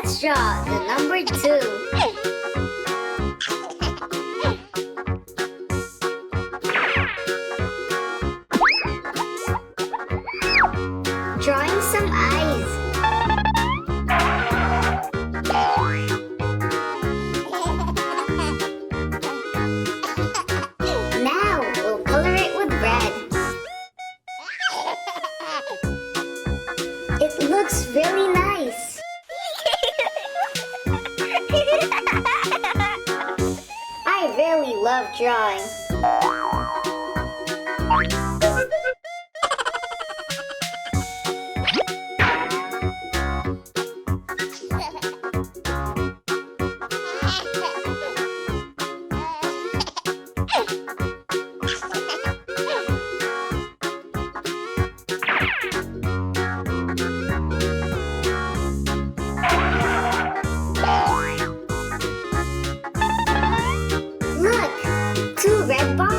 Let's draw the number 2. Drawing some eyes. Now we'll color it with red. It looks really nice. I really love drawing. Look, 2 red bars.